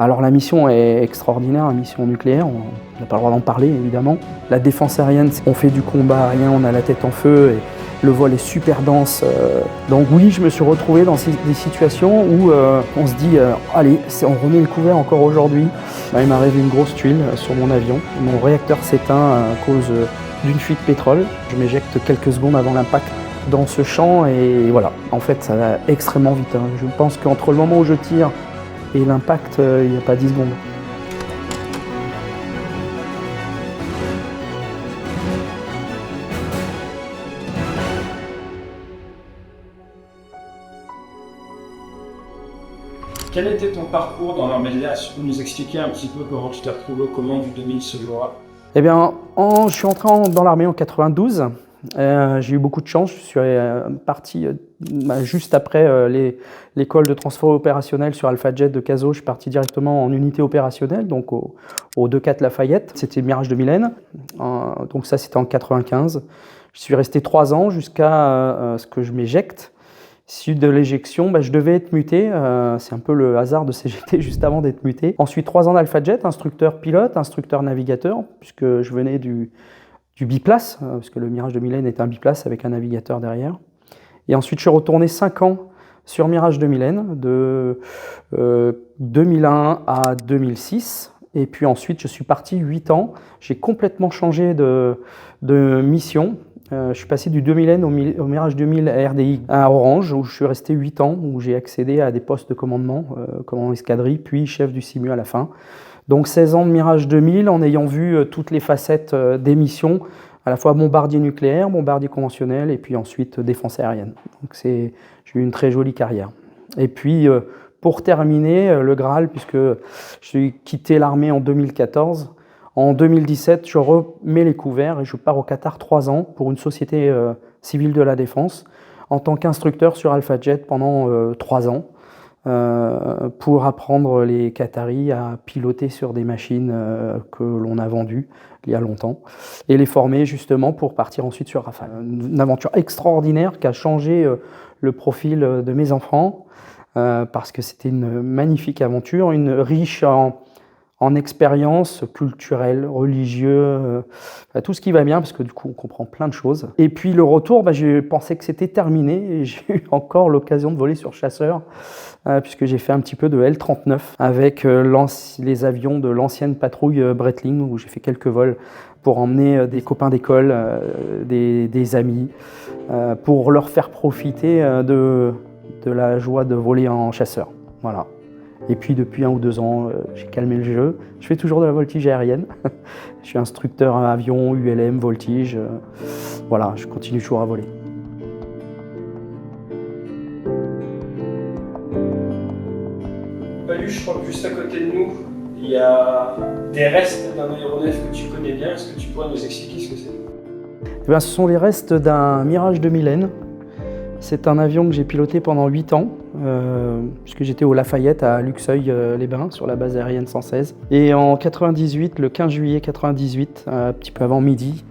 Alors la mission est extraordinaire, la mission nucléaire, on n'a pas le droit d'en parler évidemment. La défense aérienne, on fait du combat aérien, on a la tête en feu et le vol est super dense. Donc oui, je me suis retrouvé dans des situations où on se dit allez, on remet le couvert encore aujourd'hui. Il m'est arrivé une grosse tuile sur mon avion. Mon réacteur s'éteint à cause d'une fuite de pétrole. Je m'éjecte quelques secondes avant l'impact dans ce champ et voilà. En fait, ça va extrêmement vite. Je pense qu'entre le moment où je tire et l'impact, il n'y a pas 10 secondes. Quel était ton parcours dans l'armée de l'air? Est-ce que tu peux nous expliquer un petit peu comment tu t'es retrouvé aux commandes du 2000 ce jour-là? Eh bien, je suis entré dans l'armée en 92. J'ai eu beaucoup de chance. Je suis parti juste après l'école de transfert opérationnel sur Alpha Jet de Cazaux. Je suis parti directement en unité opérationnelle, donc au 2-4 Lafayette. C'était Mirage de Mylène. Donc ça, c'était en 95. Je suis resté 3 ans jusqu'à ce que je m'éjecte. Suite de l'éjection, je devais être muté. C'est un peu le hasard de s'éjecter juste avant d'être muté. Ensuite, 3 ans d'Alpha Jet, instructeur pilote, instructeur navigateur, puisque je venais du biplace, parce que le Mirage de Mylène est un biplace avec un navigateur derrière. Et ensuite, je suis retourné 5 ans sur Mirage de Mylène, de 2001 à 2006. Et puis ensuite, je suis parti 8 ans. J'ai complètement changé de mission. Je suis passé du 2000N au Mirage 2000 à RDI à Orange, où je suis resté 8 ans, où j'ai accédé à des postes de commandement, commandant escadrille, puis chef du SIMU à la fin. Donc 16 ans de Mirage 2000 en ayant vu toutes les facettes des missions, à la fois bombardier nucléaire, bombardier conventionnel et puis ensuite défense aérienne. Donc j'ai eu une très jolie carrière. Et puis pour terminer, le Graal, puisque j'ai quitté l'armée en 2014, en 2017, je remets les couverts et je pars au Qatar 3 ans pour une société civile de la défense en tant qu'instructeur sur Alpha Jet pendant 3 ans. Pour apprendre les Qataris à piloter sur des machines que l'on a vendues il y a longtemps et les former justement pour partir ensuite sur Rafale. Une aventure extraordinaire qui a changé le profil de mes enfants parce que c'était une magnifique aventure, une riche en expériences culturelles, religieuses, tout ce qui va bien, parce que du coup on comprend plein de choses. Et puis le retour, j'ai pensé que c'était terminé, et j'ai eu encore l'occasion de voler sur chasseur, puisque j'ai fait un petit peu de L-39 avec les avions de l'ancienne patrouille Breitling, où j'ai fait quelques vols pour emmener des copains d'école, des amis, pour leur faire profiter de la joie de voler en chasseur. Voilà. Et puis depuis 1 ou 2 ans, j'ai calmé le jeu. Je fais toujours de la voltige aérienne. Je suis instructeur à avion, ULM, voltige. Voilà, je continue toujours à voler. Paluche, je crois que juste à côté de nous, il y a des restes d'un aéronef que tu connais bien. Est-ce que tu pourrais nous expliquer ce que c'est? Ce sont les restes d'un Mirage de Mylène. C'est un avion que j'ai piloté pendant 8 ans, puisque j'étais au Lafayette à Luxeuil-les-Bains, sur la base aérienne 116. Et en 98, le 15 juillet 98, un petit peu avant midi,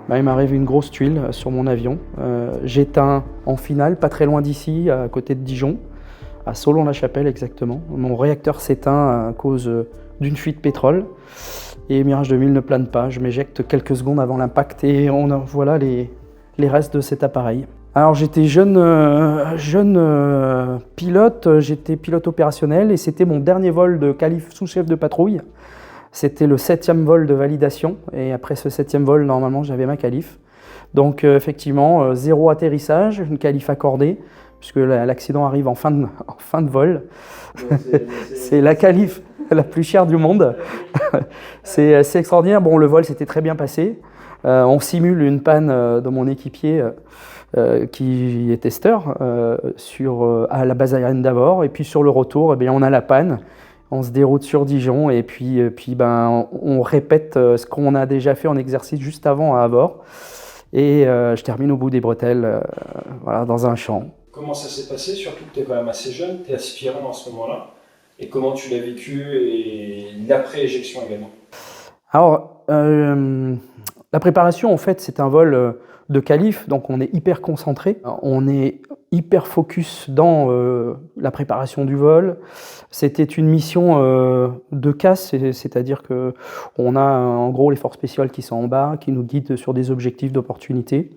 il m'est arrivé une grosse tuile sur mon avion. J'éteins en finale, pas très loin d'ici, à côté de Dijon, à Solon-la-Chapelle exactement. Mon réacteur s'éteint à cause d'une fuite de pétrole. Et Mirage 2000 ne plane pas, je m'éjecte quelques secondes avant l'impact et voilà les restes de cet appareil. Alors j'étais jeune pilote, j'étais pilote opérationnel et c'était mon dernier vol de qualif sous-chef de patrouille. C'était le 7e vol de validation et après ce 7e vol, normalement, j'avais ma qualif. Donc effectivement, 0 atterrissage, une qualif accordée, puisque l'accident arrive en fin de vol. C'est la qualif la plus chère du monde. C'est extraordinaire. Bon, le vol s'était très bien passé. On simule une panne de mon équipier qui est testeur à la base aérienne d'Avord, et puis sur le retour, on a la panne, on se déroute sur Dijon et puis on répète ce qu'on a déjà fait en exercice juste avant à Avord et je termine au bout des bretelles voilà, dans un champ. Comment ça s'est passé? Surtout que tu es quand même assez jeune, tu es aspirant à ce moment-là, et comment tu l'as vécu et l'après-éjection également? Alors, La préparation, en fait, c'est un vol de qualif, donc on est hyper concentré, on est hyper focus dans la préparation du vol. C'était une mission de casse, c'est-à-dire qu'on a en gros les forces spéciales qui sont en bas, qui nous guident sur des objectifs d'opportunité.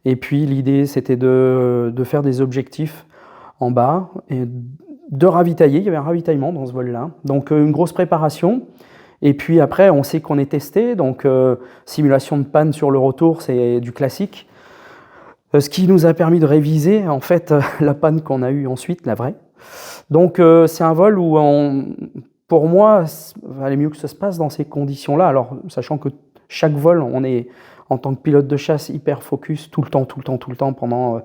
Et puis l'idée, c'était de faire des objectifs en bas et de ravitailler. Il y avait un ravitaillement dans ce vol-là, donc une grosse préparation. Et puis après, on sait qu'on est testé, donc simulation de panne sur le retour, c'est du classique. Ce qui nous a permis de réviser, en fait, la panne qu'on a eue ensuite, la vraie. Donc c'est un vol où, pour moi, il valait mieux que ça se passe dans ces conditions-là. Alors, sachant que chaque vol, on est, en tant que pilote de chasse, hyper focus tout le temps, pendant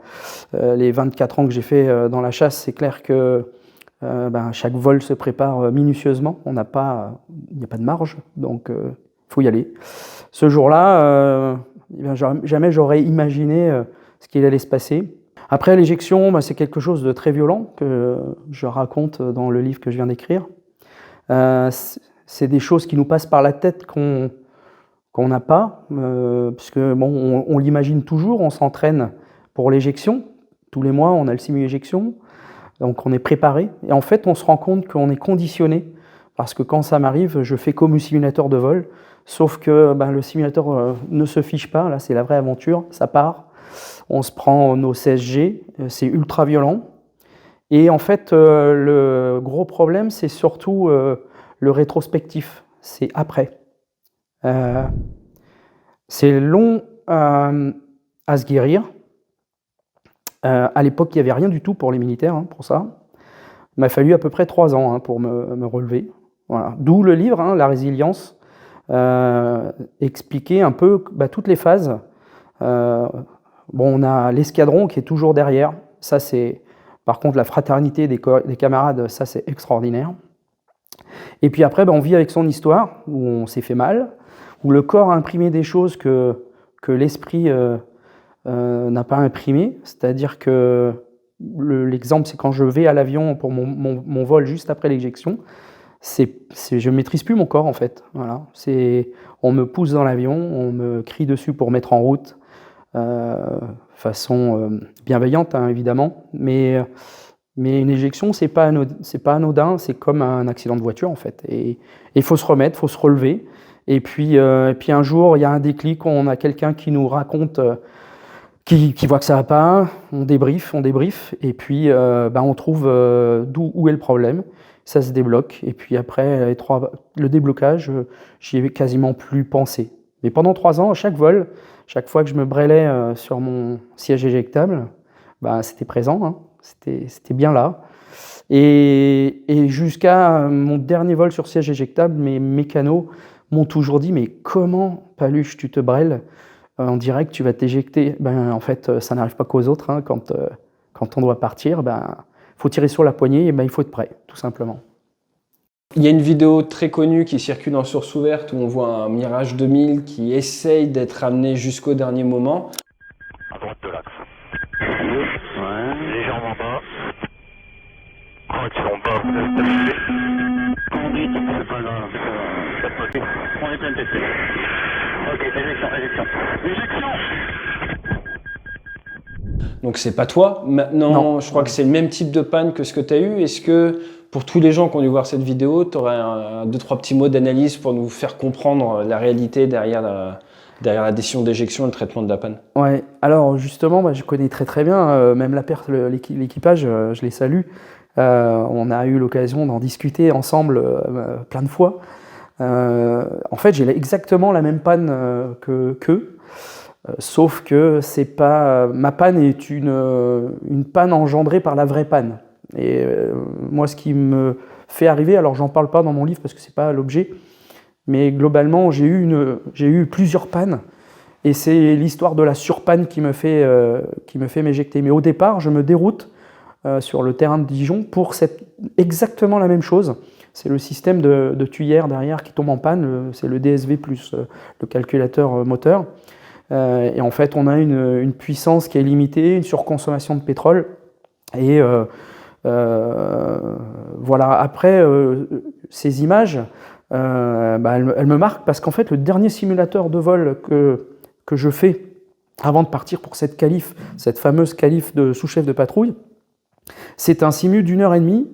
les 24 ans que j'ai fait dans la chasse, c'est clair que chaque vol se prépare minutieusement, il n'y a pas de marge, donc il faut y aller. Ce jour-là, jamais j'aurais imaginé ce qu'il allait se passer. Après l'éjection, c'est quelque chose de très violent que je raconte dans le livre que je viens d'écrire. C'est des choses qui nous passent par la tête qu'on n'a pas, puisque bon, on l'imagine toujours, on s'entraîne pour l'éjection. Tous les mois, on a le simu-éjection. Donc on est préparé, et en fait on se rend compte qu'on est conditionné, parce que quand ça m'arrive, je fais comme un simulateur de vol, sauf que le simulateur ne se fiche pas, là c'est la vraie aventure, ça part, on se prend nos 16G, c'est ultra violent, et en fait le gros problème c'est surtout le rétrospectif, c'est après. C'est long à se guérir. À l'époque, il n'y avait rien du tout pour les militaires, pour ça. Il m'a fallu à peu près 3 ans pour me relever. Voilà. D'où le livre, La résilience, expliquer un peu toutes les phases. On a l'escadron qui est toujours derrière. Ça, c'est, par contre, la fraternité des camarades, ça, c'est extraordinaire. Et puis après, on vit avec son histoire, où on s'est fait mal, où le corps a imprimé des choses que l'esprit n'a pas imprimé, c'est-à-dire que l'exemple, c'est quand je vais à l'avion pour mon vol juste après l'éjection, je ne maîtrise plus mon corps en fait. Voilà. On me pousse dans l'avion, on me crie dessus pour mettre en route, façon bienveillante évidemment, mais une éjection, c'est pas anodin, c'est comme un accident de voiture en fait. Et il faut se remettre, il faut se relever. Et puis un jour, il y a un déclic, on a quelqu'un qui nous raconte qui voit que ça va pas, on débrief, et puis on trouve où est le problème, ça se débloque, et puis après le déblocage, j'y ai quasiment plus pensé. Mais pendant 3 ans, à chaque vol, chaque fois que je me brêlais sur mon siège éjectable, c'était présent, c'était bien là. Et jusqu'à mon dernier vol sur siège éjectable, mes mécanos m'ont toujours dit « Mais comment, Paluche, tu te brêles ? On dirait que tu vas t'éjecter. » En fait, ça n'arrive pas qu'aux autres. Quand on doit partir, faut tirer sur la poignée et il faut être prêt, tout simplement. Il y a une vidéo très connue qui circule en source ouverte où on voit un Mirage 2000 qui essaye d'être amené jusqu'au dernier moment. À droite de l'axe. Ouais. Les jambes en bas. Correction bas, vous avez stabilisé. Conduite, c'est pas grave. On est plein de testé. Ok, éjection. Donc c'est pas toi. Maintenant, non. Je crois que c'est le même type de panne que ce que tu as eu. Est-ce que pour tous les gens qui ont dû voir cette vidéo, tu aurais 2-3 petits mots d'analyse pour nous faire comprendre la réalité derrière la décision d'éjection et le traitement de la panne? Ouais, alors justement, je connais très bien, même l'équipage, je les salue. On a eu l'occasion d'en discuter ensemble plein de fois. En fait, j'ai exactement la même panne qu'eux, sauf que c'est pas ma panne est une panne engendrée par la vraie panne. Et moi, ce qui me fait arriver, alors j'en parle pas dans mon livre parce que c'est pas l'objet, mais globalement, j'ai eu plusieurs pannes, et c'est l'histoire de la surpanne qui me fait m'éjecter. Mais au départ, je me déroute sur le terrain de Dijon pour exactement la même chose. C'est le système de tuyère derrière qui tombe en panne, c'est le DSV plus le calculateur moteur. Et en fait, on a une puissance qui est limitée, une surconsommation de pétrole. Et voilà, après ces images, elle me marque parce qu'en fait, le dernier simulateur de vol que je fais avant de partir pour cette qualif, cette fameuse qualif de sous-chef de patrouille, c'est un simu d'1h30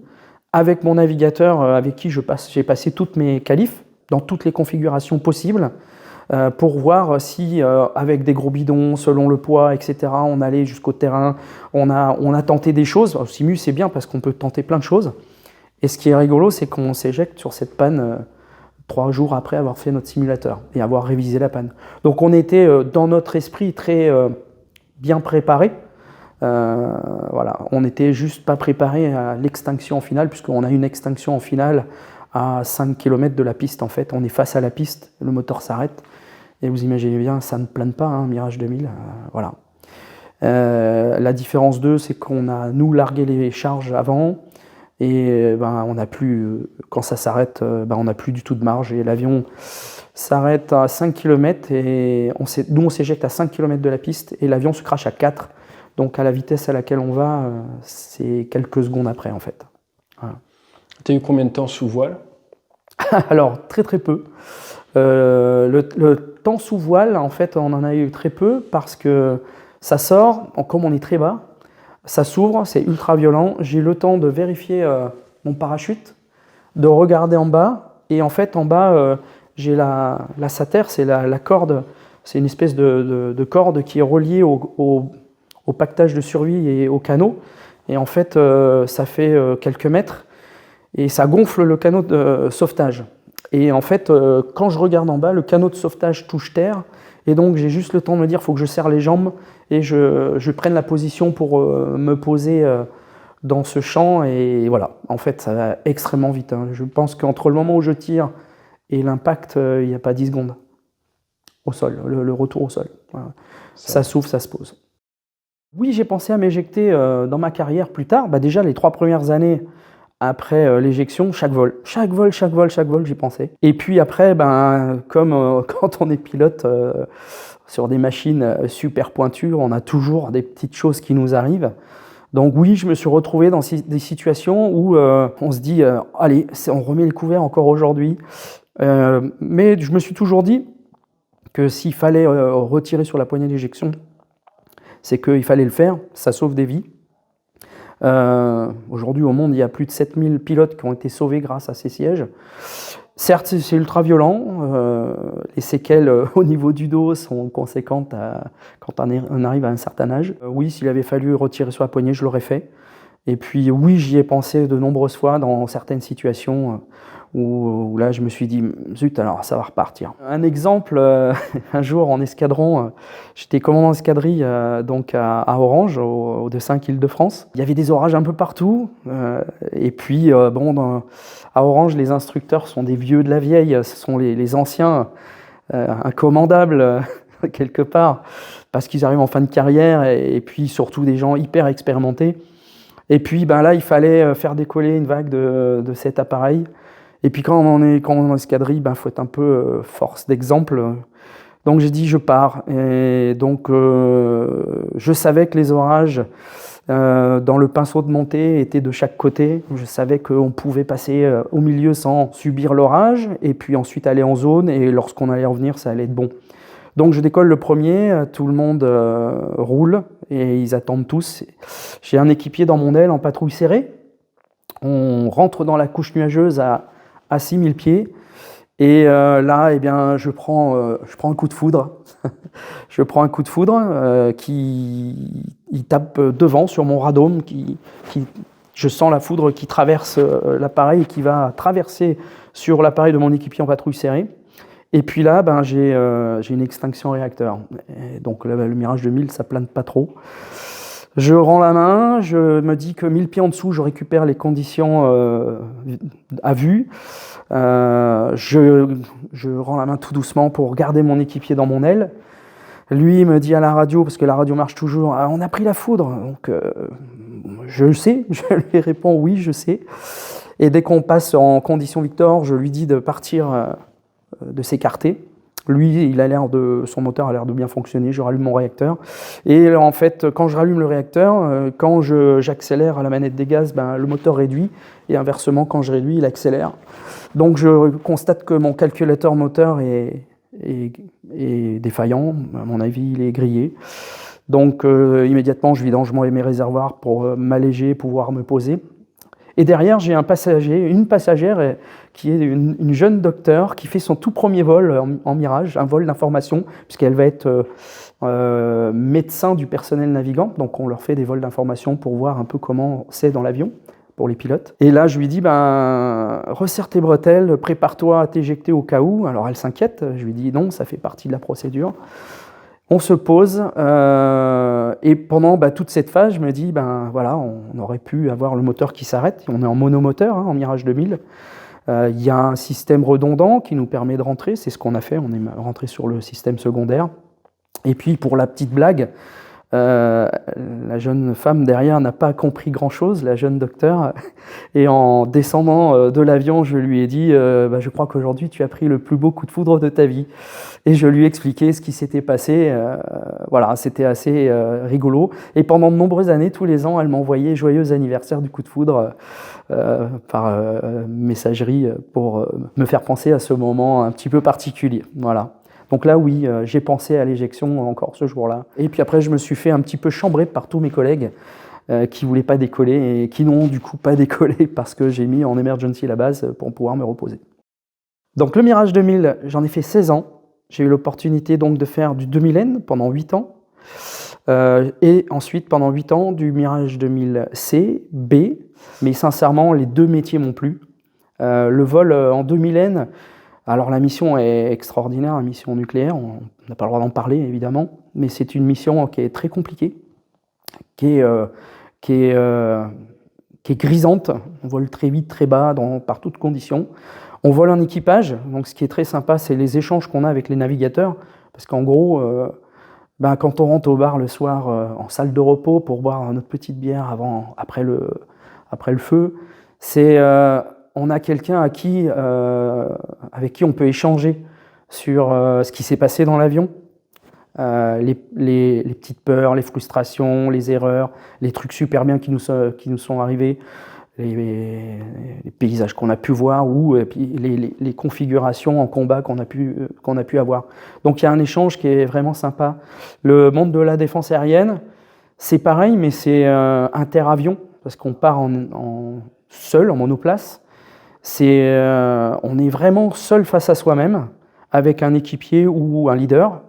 avec mon navigateur avec qui j'ai passé toutes mes qualifs dans toutes les configurations possibles pour voir si, avec des gros bidons, selon le poids, etc., on allait jusqu'au terrain, on a tenté des choses. Au simu, c'est bien parce qu'on peut tenter plein de choses. Et ce qui est rigolo, c'est qu'on s'éjecte sur cette panne 3 jours après avoir fait notre simulateur et avoir révisé la panne. Donc on était dans notre esprit très bien préparé. Voilà, on n'était juste pas préparé à l'extinction en finale, puisqu'on a une extinction en finale à 5 km de la piste. En fait, on est face à la piste, le moteur s'arrête. Et vous imaginez bien, ça ne plane pas, hein, Mirage 2000. Voilà. La différence d'eux, c'est qu'on a, nous, largué les charges avant. Et on n'a plus, quand ça s'arrête, on n'a plus du tout de marge. Et l'avion s'arrête à 5 km. Et nous, on s'éjecte à 5 km de la piste. Et l'avion se crache à 4. Donc, à la vitesse à laquelle on va, c'est quelques secondes après, en fait. Voilà. Tu as eu combien de temps sous voile? Alors, très très peu. Le temps sous voile, en fait, on en a eu très peu parce que ça sort, comme on est très bas, ça s'ouvre, c'est ultra violent. J'ai eu le temps de vérifier mon parachute, de regarder en bas. Et en fait, en bas, j'ai la SATER, c'est la corde, c'est une espèce de corde qui est reliée au pactage de survie et au canot. Et en fait, ça fait quelques mètres. Et ça gonfle le canot de sauvetage. Et en fait, quand je regarde en bas, le canot de sauvetage touche terre. Et donc, j'ai juste le temps de me dire, il faut que je serre les jambes et je prenne la position pour me poser dans ce champ. Et voilà, en fait, ça va extrêmement vite. Hein. Je pense qu'entre le moment où je tire et l'impact, il n'y a pas 10 secondes. Au sol, le retour au sol. Voilà. Ça s'ouvre, ça se pose. Oui, j'ai pensé à m'éjecter dans ma carrière plus tard. Déjà, les 3 premières années après l'éjection, chaque vol, j'y pensais. Et puis après, comme quand on est pilote sur des machines super pointues, on a toujours des petites choses qui nous arrivent. Donc oui, je me suis retrouvé dans des situations où on se dit allez, on remet le couvert encore aujourd'hui. Mais je me suis toujours dit que s'il fallait retirer sur la poignée d'éjection, c'est qu'il fallait le faire, ça sauve des vies. Aujourd'hui, au monde, il y a plus de 7000 pilotes qui ont été sauvés grâce à ces sièges. Certes, c'est ultra violent. Les séquelles au niveau du dos sont conséquentes quand on arrive à un certain âge. Oui, s'il avait fallu retirer sur la poignée, je l'aurais fait. Et puis oui, j'y ai pensé de nombreuses fois dans certaines situations où là, je me suis dit, zut, alors ça va repartir. Un exemple, un jour en escadron, j'étais commandant d'escadrille donc à Orange, au de 5 Île-de-France. Il y avait des orages un peu partout. Et puis, à Orange, les instructeurs sont des vieux de la vieille, ce sont les anciens incommandables quelque part, parce qu'ils arrivent en fin de carrière, et puis surtout des gens hyper expérimentés. Et puis là, il fallait faire décoller une vague de cet appareil. Et puis quand on est en escadrille, faut être un peu force d'exemple. Donc j'ai dit je pars. Et donc je savais que les orages dans le pinceau de montée étaient de chaque côté. Je savais qu'on pouvait passer au milieu sans subir l'orage, et puis ensuite aller en zone, et lorsqu'on allait revenir, ça allait être bon. Donc je décolle le premier, tout le monde roule, et ils attendent tous. J'ai un équipier dans mon aile en patrouille serrée. On rentre dans la couche nuageuse à 6000 pieds. Et là, je prends un coup de foudre. Je prends un coup de foudre qui tape devant sur mon radome. Je sens la foudre qui traverse l'appareil et qui va traverser sur l'appareil de mon équipier en patrouille serrée. Et puis là, j'ai une extinction réacteur. Et donc là, le Mirage 2000, ça plane pas trop. Je rends la main, je me dis que 1000 pieds en dessous, je récupère les conditions à vue. Je rends la main tout doucement pour garder mon équipier dans mon aile. Lui me dit à la radio, parce que la radio marche toujours, on a pris la foudre. Donc je le sais, je lui réponds oui, je sais. Et dès qu'on passe en condition Victor, je lui dis de partir, de s'écarter. Lui, son moteur a l'air de bien fonctionner, je rallume mon réacteur. Et en fait, quand je rallume le réacteur, quand j'accélère à la manette des gaz, le moteur réduit et inversement, quand je réduis, il accélère. Donc je constate que mon calculateur moteur est défaillant, à mon avis, il est grillé. Donc immédiatement, je vidange mes réservoirs pour m'alléger, pouvoir me poser. Et derrière, j'ai une passagère qui est une jeune docteure qui fait son tout premier vol en Mirage, un vol d'information, puisqu'elle va être médecin du personnel navigant. Donc on leur fait des vols d'information pour voir un peu comment c'est dans l'avion, pour les pilotes. Et là, je lui dis, resserre tes bretelles, prépare-toi à t'éjecter au cas où. Alors elle s'inquiète, je lui dis non, ça fait partie de la procédure. On se pose et pendant toute cette phase, je me dis, voilà, on aurait pu avoir le moteur qui s'arrête. On est en monomoteur, en Mirage 2000. Il y a un système redondant qui nous permet de rentrer. C'est ce qu'on a fait, on est rentré sur le système secondaire. Et puis, pour la petite blague, la jeune femme derrière n'a pas compris grand-chose, la jeune docteure. Et en descendant de l'avion, je lui ai dit je crois qu'aujourd'hui, tu as pris le plus beau coup de foudre de ta vie. Et je lui ai expliqué ce qui s'était passé. Voilà, c'était assez rigolo. Et pendant de nombreuses années, tous les ans, elle m'envoyait joyeux anniversaire du coup de foudre par messagerie pour me faire penser à ce moment un petit peu particulier. Voilà. Donc là, oui, j'ai pensé à l'éjection encore ce jour-là. Et puis après, je me suis fait un petit peu chambrer par tous mes collègues qui ne voulaient pas décoller et qui n'ont du coup pas décollé parce que j'ai mis en emergency la base pour pouvoir me reposer. Donc le Mirage 2000, j'en ai fait 16 ans. J'ai eu l'opportunité donc de faire du 2000N pendant 8 ans. Et ensuite, pendant 8 ans, du Mirage 2000C, B. Mais sincèrement, les deux métiers m'ont plu. Le vol en 2000N, alors la mission est extraordinaire, la mission nucléaire, on n'a pas le droit d'en parler évidemment, mais c'est une mission qui est très compliquée, qui est grisante, on vole très vite, très bas, par toutes conditions. On vole en équipage, donc ce qui est très sympa, c'est les échanges qu'on a avec les navigateurs, parce qu'en gros, quand on rentre au bar le soir en salle de repos pour boire notre petite bière après le feu, on a quelqu'un avec qui on peut échanger sur ce qui s'est passé dans l'avion, les petites peurs, les frustrations, les erreurs, les trucs super bien qui nous sont arrivés, les paysages qu'on a pu voir ou les configurations en combat qu'on a pu avoir. Donc il y a un échange qui est vraiment sympa. Le monde de la défense aérienne, c'est pareil, mais c'est interavion, parce qu'on part seul, en monoplace. On est vraiment seul face à soi-même, avec un équipier ou un leader,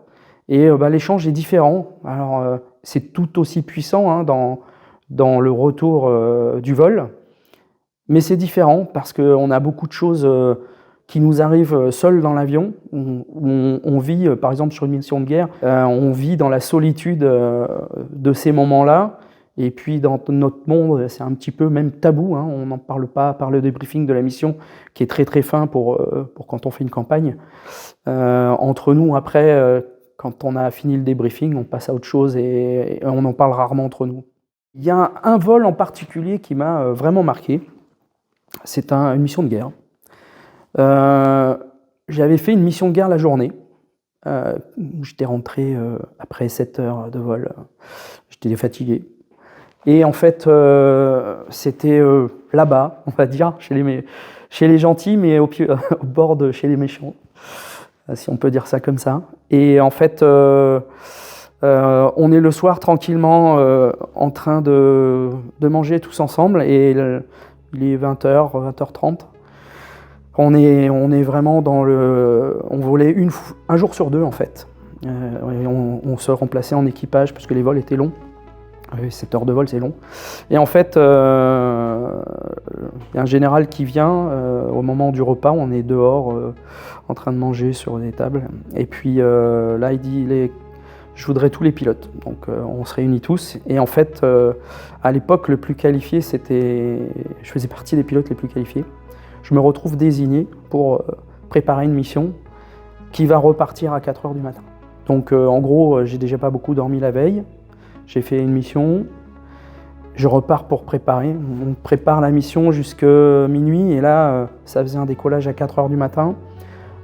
et l'échange est différent. Alors c'est tout aussi puissant dans le retour du vol, mais c'est différent parce qu'on a beaucoup de choses qui nous arrivent seuls dans l'avion. On vit, par exemple sur une mission de guerre, on vit dans la solitude de ces moments-là. Et puis dans notre monde, c'est un petit peu même tabou, on n'en parle pas par le débriefing de la mission, qui est très très fin pour quand on fait une campagne. Entre nous, après, quand on a fini le débriefing, on passe à autre chose et on en parle rarement entre nous. Il y a un vol en particulier qui m'a vraiment marqué, c'est une mission de guerre. J'avais fait une mission de guerre la journée, où j'étais rentré après 7 heures de vol, j'étais fatigué. Et en fait, c'était là-bas, on va dire, chez les gentils, mais au bord chez les méchants, si on peut dire ça comme ça. Et en fait, on est le soir tranquillement en train de manger tous ensemble, et il est 20h, 20h30. On est vraiment on volait un jour sur deux en fait. On se remplaçait en équipage parce que les vols étaient longs. 7 heures de vol, c'est long. Et en fait, il y a un général qui vient au moment du repas, on est dehors en train de manger sur des tables. Et puis là, il dit je voudrais tous les pilotes. Donc on se réunit tous. Et en fait, à l'époque, le plus qualifié, je faisais partie des pilotes les plus qualifiés. Je me retrouve désigné pour préparer une mission qui va repartir à 4 heures du matin. Donc en gros, j'ai déjà pas beaucoup dormi la veille. J'ai fait une mission, je repars pour préparer. On prépare la mission jusqu'à minuit et là, ça faisait un décollage à 4 heures du matin.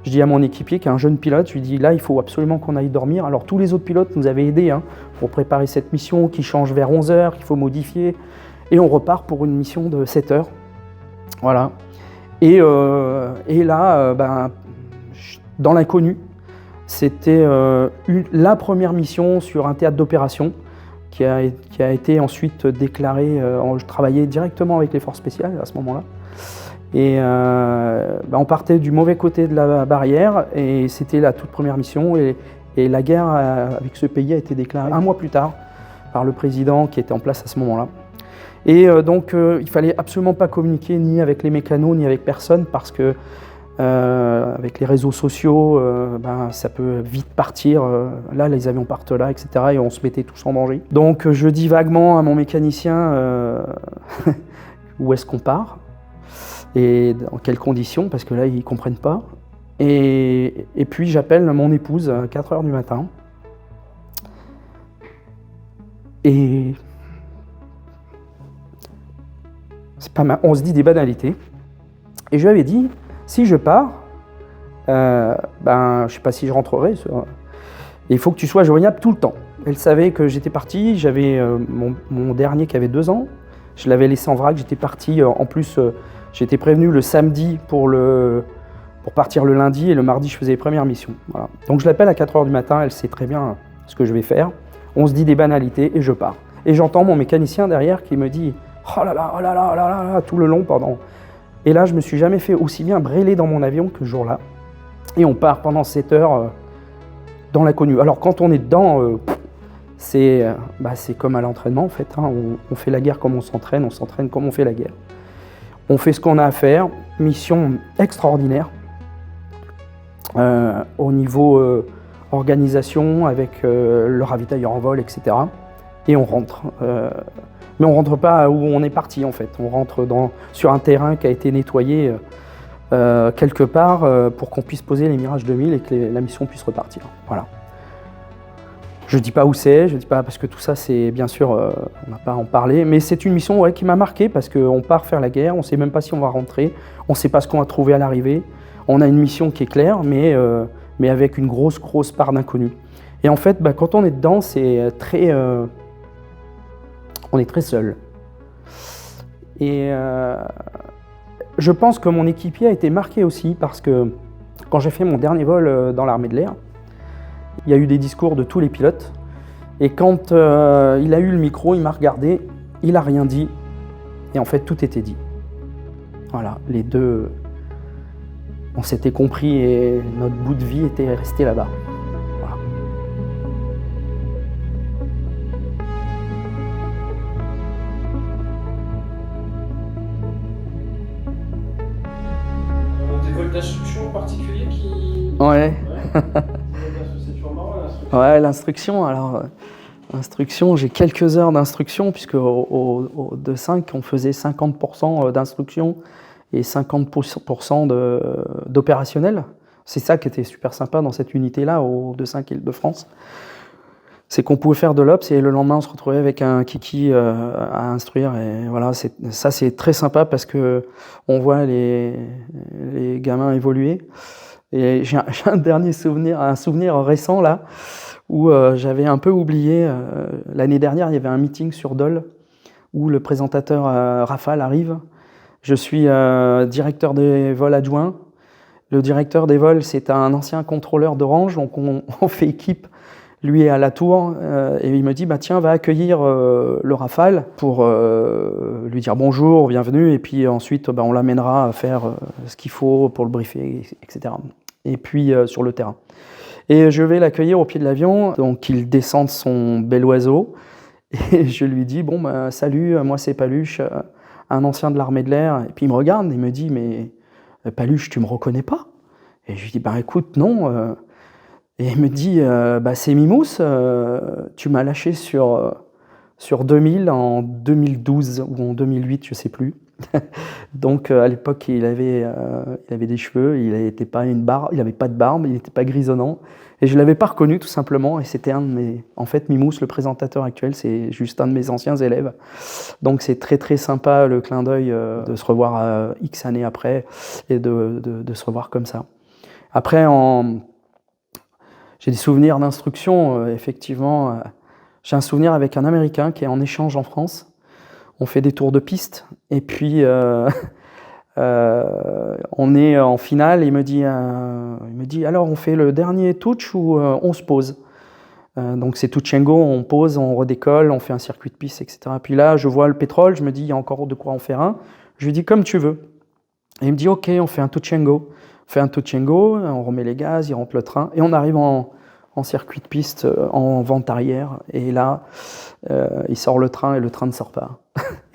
Je dis à mon équipier, qui est un jeune pilote, je lui dis là, il faut absolument qu'on aille dormir. Alors tous les autres pilotes nous avaient aidés pour préparer cette mission qui change vers 11 heures, qu'il faut modifier. Et on repart pour une mission de 7 heures. Voilà. Et là, dans l'inconnu, c'était la première mission sur un théâtre d'opération qui a été ensuite déclarée. Je travaillais directement avec les forces spéciales à ce moment-là. Et on partait du mauvais côté de la barrière et c'était la toute première mission. Et la guerre avec ce pays a été déclarée 1 mois plus tard par le président qui était en place à ce moment-là. Et donc il fallait absolument pas communiquer ni avec les mécanos ni avec personne parce que avec les réseaux sociaux, ça peut vite partir. Là, les avions partent là, etc. Et on se mettait tous en danger. Donc je dis vaguement à mon mécanicien où est-ce qu'on part et dans quelles conditions, parce que là, ils ne comprennent pas. Et puis j'appelle mon épouse à 4 h du matin. Et c'est pas mal. On se dit des banalités. Et je lui avais dit, si je pars, je ne sais pas si je rentrerai. Il faut que tu sois joignable tout le temps. Elle savait que j'étais parti. J'avais mon dernier qui avait 2 ans. Je l'avais laissé en vrac. J'étais parti. En plus, j'étais prévenu le samedi pour partir le lundi. Et le mardi, je faisais les premières missions. Voilà. Donc je l'appelle à 4 h du matin. Elle sait très bien ce que je vais faire. On se dit des banalités et je pars. Et j'entends mon mécanicien derrière qui me dit « Oh là là, oh là là, oh là là » tout le long pendant... Et là, je me suis jamais fait aussi bien brêler dans mon avion que ce jour-là. Et on part pendant 7 heures dans l'inconnu. Alors quand on est dedans, c'est comme à l'entraînement en fait. Hein. On fait la guerre comme on s'entraîne comme on fait la guerre. On fait ce qu'on a à faire. Mission extraordinaire. Au niveau organisation, avec le ravitailleur en vol, etc. Et on rentre. Mais on ne rentre pas où on est parti en fait. On rentre sur un terrain qui a été nettoyé quelque part pour qu'on puisse poser les Mirage 2000 et que la mission puisse repartir. Voilà. Je ne dis pas où c'est, je dis pas parce que tout ça c'est bien sûr, on n'a pas à en parler, mais c'est une mission qui m'a marqué parce qu'on part faire la guerre, on ne sait même pas si on va rentrer, on ne sait pas ce qu'on va trouver à l'arrivée. On a une mission qui est claire, mais avec une grosse part d'inconnu. Et en fait, quand on est dedans, c'est très... on est très seul. Et je pense que mon équipier a été marqué aussi parce que quand j'ai fait mon dernier vol dans l'armée de l'air, il y a eu des discours de tous les pilotes. Et quand il a eu le micro, il m'a regardé, il n'a rien dit. Et en fait, tout était dit. Voilà, les deux, on s'était compris et notre bout de vie était resté là-bas. Voilà. Des vols d'instruction en particulier qui... Ouais. C'est toujours marrant l'instruction. Ouais, l'instruction, alors... Instruction, j'ai quelques heures d'instruction, puisque au 2.5, on faisait 50% d'instruction et 50% d'opérationnel. C'est ça qui était super sympa dans cette unité-là, au 2.5 Île-de-France. C'est qu'on pouvait faire de l'ops et le lendemain, on se retrouvait avec un kiki à instruire. Et voilà, ça, c'est très sympa parce qu'on voit les gamins évoluer. Et j'ai un dernier souvenir, un souvenir récent là, où j'avais un peu oublié, l'année dernière, il y avait un meeting sur Dole, où le présentateur Rafale arrive. Je suis directeur des vols adjoint. Le directeur des vols, c'est un ancien contrôleur d'Orange, donc on fait équipe. Lui est à la tour, et il me dit, tiens, va accueillir le Rafale pour lui dire bonjour, bienvenue, et puis ensuite, on l'amènera à faire ce qu'il faut pour le briefer, etc. Et puis sur le terrain. Et je vais l'accueillir au pied de l'avion, donc il descend de son bel oiseau, et je lui dis, salut, moi c'est Paluche, un ancien de l'armée de l'air. Et puis il me regarde, et il me dit, mais Paluche, tu me reconnais pas? Et je lui dis, écoute, non. Et il me dit, c'est Mimous, tu m'as lâché sur 2000 en 2012 ou en 2008, je sais plus. Donc à l'époque, il avait des cheveux, il n'avait pas de barbe, il n'était pas grisonnant. Et je ne l'avais pas reconnu tout simplement. Et c'était un de mes... En fait, Mimous, le présentateur actuel, c'est juste un de mes anciens élèves. Donc c'est très très sympa le clin d'œil de se revoir X années après et de se revoir comme ça. Après, j'ai des souvenirs d'instruction, effectivement. J'ai un souvenir avec un Américain qui est en échange en France. On fait des tours de piste, et puis On est en finale, il me dit alors on fait le dernier touch ou on se pose. Donc c'est touch and go, on pose, on redécolle, on fait un circuit de piste, etc. Puis là, je vois le pétrole, je me dis il y a encore de quoi en faire un. Je lui dis comme tu veux. Et il me dit ok, on fait un touch and go. On fait un touch and go, on remet les gaz, il rentre le train et on arrive en circuit de piste, en vente arrière. Et là, il sort le train et le train ne sort pas.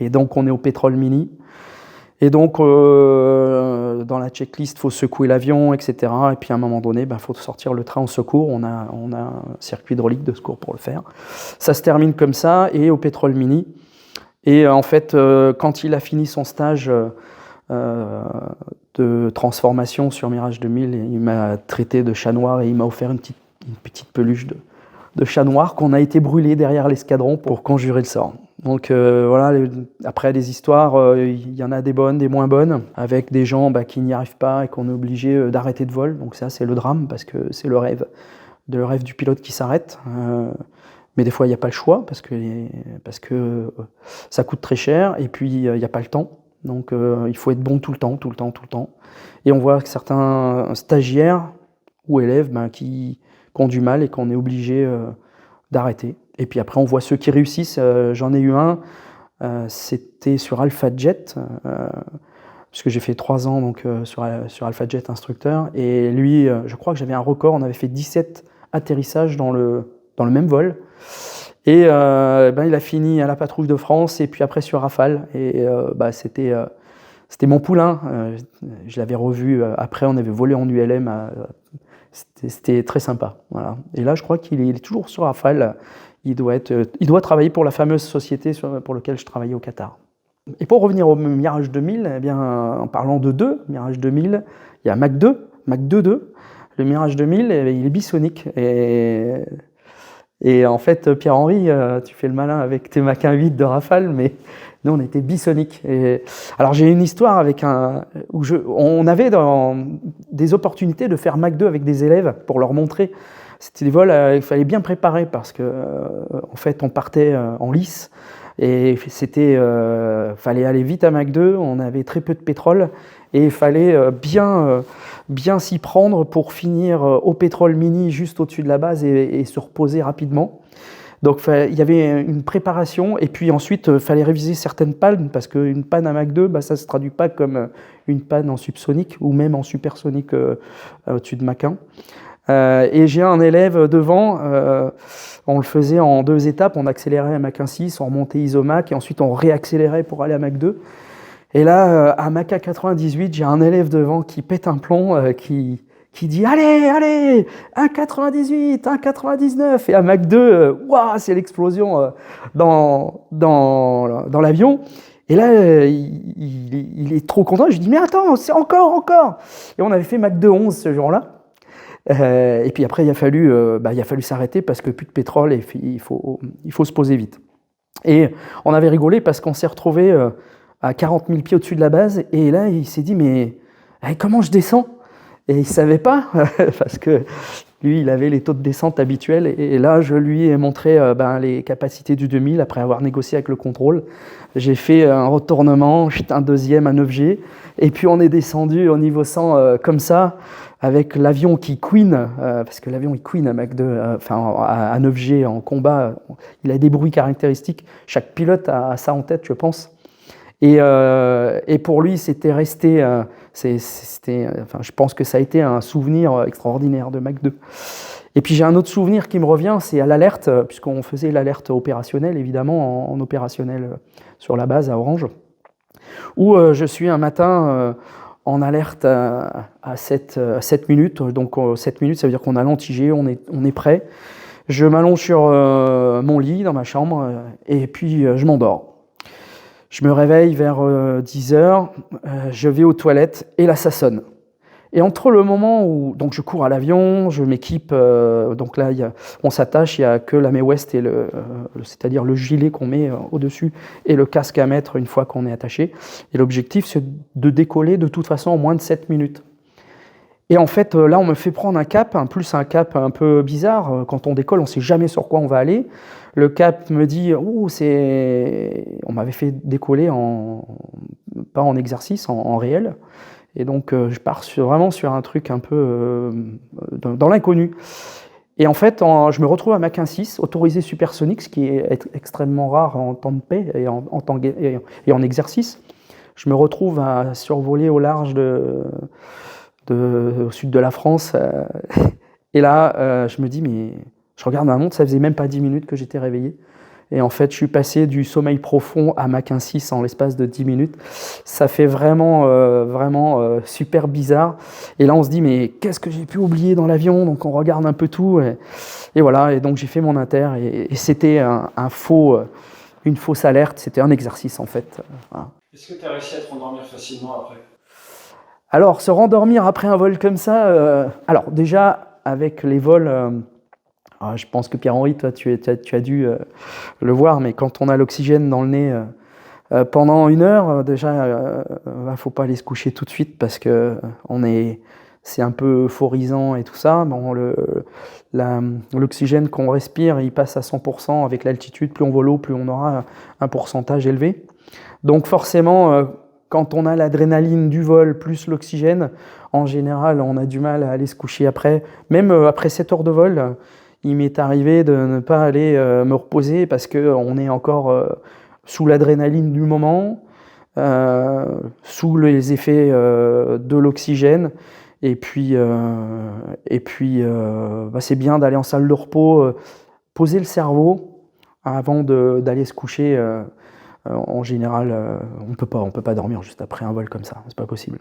Et donc on est au pétrole mini. Et donc, dans la checklist, il faut secouer l'avion, etc. Et puis, à un moment donné, il faut sortir le train au secours. On a un circuit hydraulique de secours pour le faire. Ça se termine comme ça, et au pétrole mini. Et en fait, quand il a fini son stage de transformation sur Mirage 2000, il m'a traité de chat noir et il m'a offert une petite peluche de chat noir qu'on a été brûlé derrière l'escadron pour conjurer le sort. Donc voilà, après les histoires, il y en a des bonnes, des moins bonnes, avec des gens qui n'y arrivent pas et qu'on est obligé d'arrêter de vol. Donc ça, c'est le drame, parce que c'est le rêve du pilote qui s'arrête. Mais des fois, il n'y a pas le choix, parce que ça coûte très cher, et puis il n'y a pas le temps. Donc il faut être bon tout le temps. Et on voit que certains stagiaires ou élèves qui ont du mal et qu'on est obligé d'arrêter. Et puis après, on voit ceux qui réussissent. J'en ai eu un, c'était sur AlphaJet, puisque j'ai fait 3 ans donc, sur AlphaJet instructeur. Et lui, je crois que j'avais un record, on avait fait 17 atterrissages dans le même vol. Et il a fini à la patrouille de France et puis après sur Rafale. Et c'était mon poulain. Je l'avais revu après, on avait volé en ULM. C'était très sympa. Voilà. Et là, je crois qu'il est toujours sur Rafale. Il doit travailler pour la fameuse société pour laquelle je travaillais au Qatar. Et pour revenir au Mirage 2000, eh bien, en parlant de Mirage 2000, il y a Mach 2. Le Mirage 2000, il est bisonique. Et en fait, Pierre-Henri, tu fais le malin avec tes Mach 1.8 de Rafale, mais nous, on était bisonique. Alors, j'ai une histoire où on avait des opportunités de faire Mach 2 avec des élèves pour leur montrer. C'était des vols, il fallait bien préparer parce que, en fait, on partait en lice et fallait aller vite à Mach 2. On avait très peu de pétrole et il fallait bien s'y prendre pour finir au pétrole mini juste au-dessus de la base et se reposer rapidement. Donc il y avait une préparation et puis ensuite il fallait réviser certaines pannes parce qu'une panne à Mach 2, ça ne se traduit pas comme une panne en subsonique ou même en supersonique au-dessus de Mach 1. Et j'ai un élève devant, on le faisait en 2 étapes, on accélérait à Mach 1.6, on remontait ISOMAC et ensuite on réaccélérait pour aller à Mach 2. Et là, à Mach 98, j'ai un élève devant qui pète un plomb, qui dit « Allez, 1,98, 1,99 » et à Mach 2, c'est l'explosion dans l'avion. Et là, il est trop content, je lui dis « Mais attends, c'est encore !» Et on avait fait Mach 2,11 ce jour-là. Et puis après, il a fallu s'arrêter parce que plus de pétrole et il faut se poser vite. Et on avait rigolé parce qu'on s'est retrouvé à 40 000 pieds au-dessus de la base et là, il s'est dit « Mais comment je descends ?» Et il ne savait pas parce que lui, il avait les taux de descente habituels. Et là, je lui ai montré les capacités du 2000 après avoir négocié avec le contrôle. J'ai fait un retournement, un deuxième à 9G. Et puis, on est descendu au niveau 100 comme ça, avec l'avion qui queen, parce que l'avion, il queen à Mach 2, à 9G en combat. Il a des bruits caractéristiques. Chaque pilote a ça en tête, je pense. Et pour lui, c'était resté... je pense que ça a été un souvenir extraordinaire de Mach 2. Et puis j'ai un autre souvenir qui me revient, c'est à l'alerte, puisqu'on faisait l'alerte opérationnelle, évidemment, en opérationnel sur la base à Orange, où je suis un matin en alerte à 7 minutes. Donc 7 minutes, ça veut dire qu'on a l'anti-G, on est prêt. Je m'allonge sur mon lit dans ma chambre et puis je m'endors. Je me réveille vers 10h, je vais aux toilettes et là ça sonne. Et entre le moment où donc je cours à l'avion, je m'équipe, donc là on s'attache, il n'y a que la Mae West et c'est-à-dire le gilet qu'on met au-dessus et le casque à mettre une fois qu'on est attaché. Et l'objectif c'est de décoller de toute façon en moins de 7 minutes. Et en fait là on me fait prendre un cap, un cap un peu bizarre. Quand on décolle, on ne sait jamais sur quoi on va aller. Le cap me dit, on m'avait fait décoller pas en exercice, en réel. Et donc, je pars vraiment sur un truc un peu dans l'inconnu. Et en fait, je me retrouve à Mach 1.6, autorisé supersonique, ce qui est extrêmement rare en temps de paix et en exercice. Je me retrouve à survoler au large au sud de la France. Et là, je me dis, mais je regarde ma montre, ça faisait même pas 10 minutes que j'étais réveillé. Et en fait, je suis passé du sommeil profond à Mach 1.6 en l'espace de 10 minutes. Ça fait vraiment super bizarre. Et là, on se dit, mais qu'est-ce que j'ai pu oublier dans l'avion? Donc, on regarde un peu tout. Et voilà, et donc j'ai fait mon inter. Et c'était une fausse alerte. C'était un exercice, en fait. Voilà. Est-ce que tu as réussi à te rendormir facilement après? Alors, se rendormir après un vol comme ça, alors déjà, avec les vols... je pense que Pierre-Henri, toi, tu as dû le voir, mais quand on a l'oxygène dans le nez pendant 1 heure, déjà, faut pas aller se coucher tout de suite parce que c'est un peu euphorisant et tout ça. Bon, l'oxygène qu'on respire, il passe à 100% avec l'altitude. Plus on vole haut, plus on aura un pourcentage élevé. Donc forcément, quand on a l'adrénaline du vol plus l'oxygène, en général, on a du mal à aller se coucher après. Même après 7 heures de vol, il m'est arrivé de ne pas aller me reposer parce qu'on est encore sous l'adrénaline du moment, sous les effets de l'oxygène. Et puis c'est bien d'aller en salle de repos, poser le cerveau avant d'aller se coucher. En général, on peut pas dormir juste après un vol comme ça, c'est pas possible.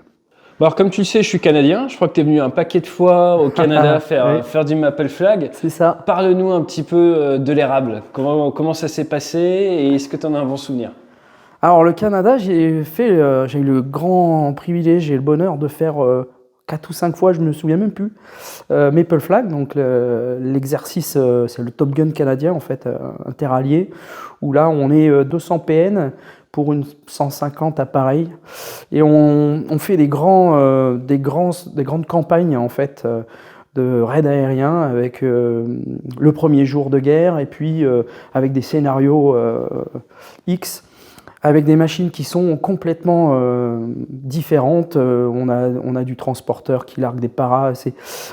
Alors comme tu le sais, je suis canadien, je crois que tu es venu un paquet de fois au Canada faire du Maple Flag. C'est ça. Parle-nous un petit peu de l'érable, comment ça s'est passé et est-ce que tu en as un bon souvenir? Alors le Canada, j'ai eu le grand privilège, j'ai le bonheur de faire 4 ou 5 fois, je me souviens même plus, Maple Flag, donc l'exercice, c'est le Top Gun canadien en fait, interallié, où là on est 200 PN pour une 150 appareils, et on fait des grandes campagnes en fait de raids aériens avec le premier jour de guerre et puis avec des scénarios X. Avec des machines qui sont complètement différentes. On a du transporteur qui largue des paras.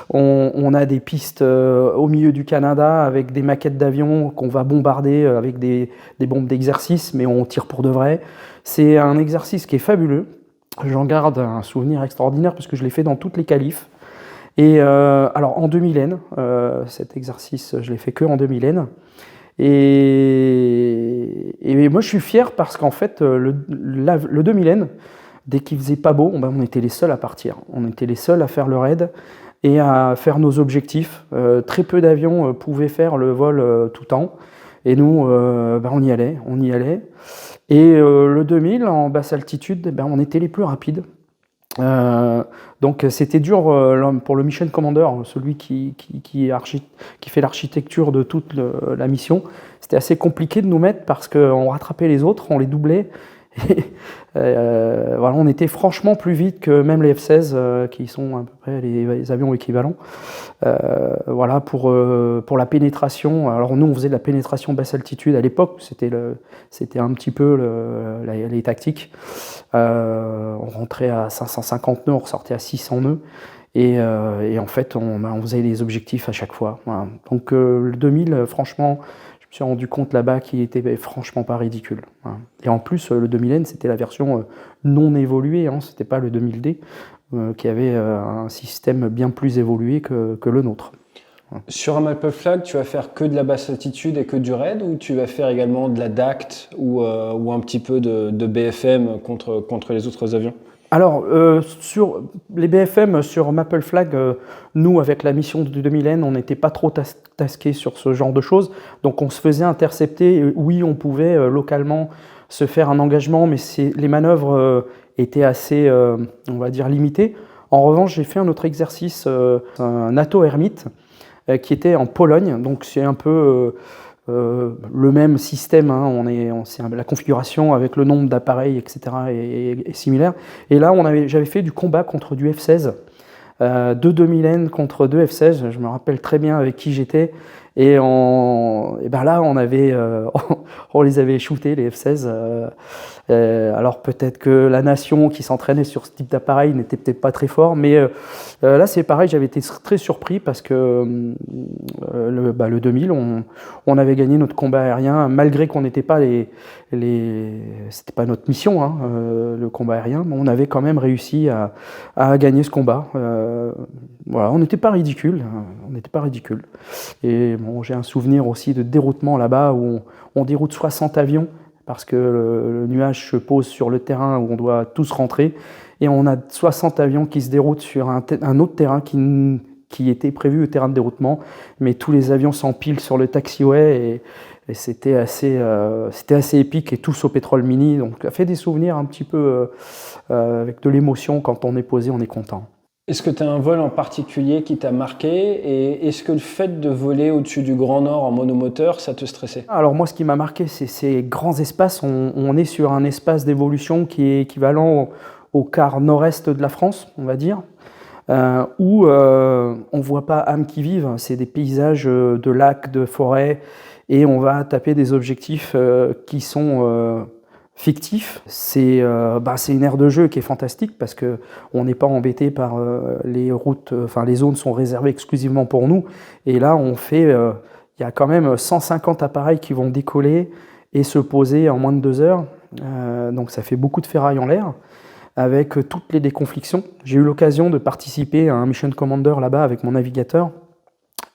On a des pistes au milieu du Canada avec des maquettes d'avions qu'on va bombarder avec des bombes d'exercice, mais on tire pour de vrai. C'est un exercice qui est fabuleux. J'en garde un souvenir extraordinaire parce que je l'ai fait dans toutes les qualifs. Et alors en 2000N, cet exercice, je l'ai fait que en 2000N. Et moi je suis fier parce qu'en fait le 2000N, dès qu'il faisait pas beau, on était les seuls à partir, on était les seuls à faire le raid et à faire nos objectifs. Très peu d'avions pouvaient faire le vol tout temps et nous on y allait. Et le 2000 en basse altitude, on était les plus rapides. Donc c'était dur pour le Mission Commander, celui qui fait l'architecture de toute la mission. C'était assez compliqué de nous mettre parce qu'on rattrapait les autres, on les doublait. Et, voilà, on était franchement plus vite que même les F-16 qui sont à peu près les avions équivalents. Voilà, pour la pénétration. Alors nous on faisait de la pénétration basse altitude à l'époque, c'était un petit peu les tactiques. On rentrait à 550 nœuds, on ressortait à 600 nœuds. Et en fait on faisait les objectifs à chaque fois. Voilà. Donc le 2000, franchement, je me suis rendu compte là-bas qu'il était franchement pas ridicule. Voilà. Et en plus, le 2000N, c'était la version non évoluée, hein, c'était pas le 2000D, qui avait un système bien plus évolué que le nôtre. Voilà. Sur un Maple Flag, tu vas faire que de la basse altitude et que du raid, ou tu vas faire également de la DACT ou un petit peu de BFM contre les autres avions? Alors, sur les BFM, sur Maple Flag, nous, avec la mission du 2000N, on n'était pas trop tasqués sur ce genre de choses. Donc, on se faisait intercepter. Oui, on pouvait localement se faire un engagement, mais les manœuvres étaient assez, on va dire, limitées. En revanche, j'ai fait un autre exercice, un NATO Hermite, qui était en Pologne. Donc, c'est un peu... le même système, hein, la configuration avec le nombre d'appareils, etc. est similaire. Et là, j'avais fait du combat contre du F-16, 2 2000N contre 2 F-16. Je me rappelle très bien avec qui j'étais. Et ben là, on les avait shootés, les F-16. Alors peut-être que la nation qui s'entraînait sur ce type d'appareil n'était peut-être pas très fort, mais là c'est pareil, j'avais été très surpris parce que le 2000, on avait gagné notre combat aérien malgré qu'on n'était pas c'était pas notre mission, hein, le combat aérien, mais on avait quand même réussi à gagner ce combat. Voilà, on n'était pas ridicule, Et bon, j'ai un souvenir aussi de déroutement là-bas où on déroute 60 avions parce que le nuage se pose sur le terrain où on doit tous rentrer et on a 60 avions qui se déroutent sur un autre terrain qui était prévu au terrain de déroutement, mais tous les avions s'empilent sur le taxiway et c'était assez épique et tous au pétrole mini, donc ça fait des souvenirs un petit peu avec de l'émotion. Quand on est posé, on est content. Est-ce que tu as un vol en particulier qui t'a marqué et est-ce que le fait de voler au-dessus du Grand Nord en monomoteur, ça te stressait? Alors moi, ce qui m'a marqué, c'est ces grands espaces. On est sur un espace d'évolution qui est équivalent au quart nord-est de la France, on va dire, où on ne voit pas âme qui vive. C'est des paysages de lacs, de forêts, et on va taper des objectifs qui sont fictif. C'est une aire de jeu qui est fantastique parce que on n'est pas embêté par les routes, les zones sont réservées exclusivement pour nous. Et là, il y a quand même 150 appareils qui vont décoller et se poser en moins de 2 heures. Donc ça fait beaucoup de ferraille en l'air avec toutes les déconflictions. J'ai eu l'occasion de participer à un Mission Commander là-bas avec mon navigateur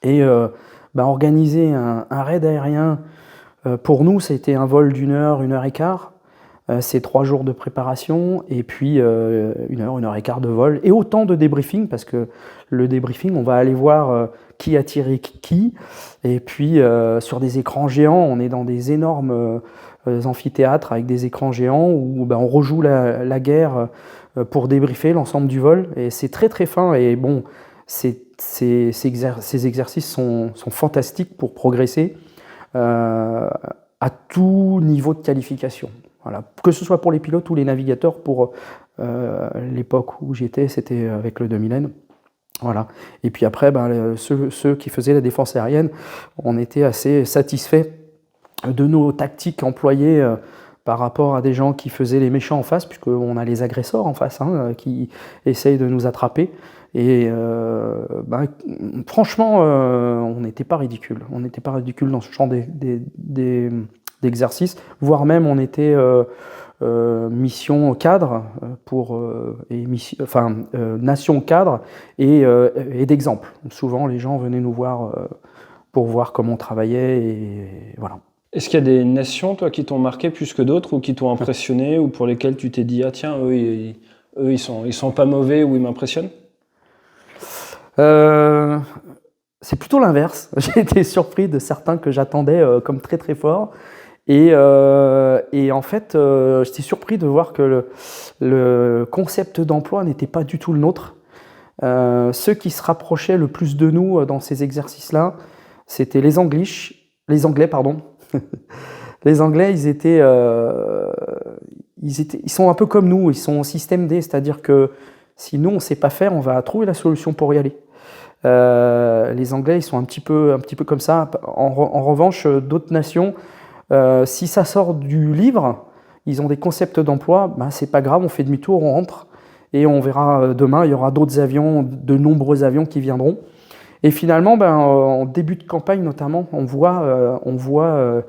et organiser un raid aérien. Pour nous, c'était un vol d'1 heure, 1 heure et quart. C'est 3 jours de préparation et puis 1 heure, 1 heure et quart de vol et autant de débriefing parce que le débriefing, on va aller voir qui a tiré qui et puis sur des écrans géants, on est dans des énormes amphithéâtres avec des écrans géants où on rejoue la guerre pour débriefer l'ensemble du vol et c'est très très fin et bon, ces exercices sont fantastiques pour progresser à tout niveau de qualification. Voilà. Que ce soit pour les pilotes ou les navigateurs, pour l'époque où j'étais, c'était avec le 2000N. Voilà. Et puis après, ceux qui faisaient la défense aérienne, on était assez satisfaits de nos tactiques employées par rapport à des gens qui faisaient les méchants en face, puisqu'on a les agresseurs en face qui essayent de nous attraper. Et franchement, on n'était pas ridicule. On n'était pas ridicule dans ce champ d'exercice, voire même on était mission cadre nation cadre et d'exemple. Souvent les gens venaient nous voir pour voir comment on travaillait et voilà. Est-ce qu'il y a des nations, toi, qui t'ont marqué plus que d'autres ou qui t'ont impressionné ou pour lesquelles tu t'es dit ah tiens, eux ils sont pas mauvais ou ils m'impressionnent? C'est plutôt l'inverse. J'ai été surpris de certains que j'attendais comme très très forts. Et en fait, j'étais surpris de voir que le concept d'emploi n'était pas du tout le nôtre. Ceux qui se rapprochaient le plus de nous dans ces exercices-là, c'était les Anglais. Les Anglais, ils sont un peu comme nous, ils sont en système D, c'est-à-dire que si nous on ne sait pas faire, on va trouver la solution pour y aller. Les Anglais, ils sont un petit peu comme ça. En revanche, d'autres nations, si ça sort du livre, ils ont des concepts d'emploi, c'est pas grave, on fait demi-tour, on rentre et on verra demain, il y aura d'autres avions, de nombreux avions qui viendront. Et finalement, en début de campagne notamment, on voit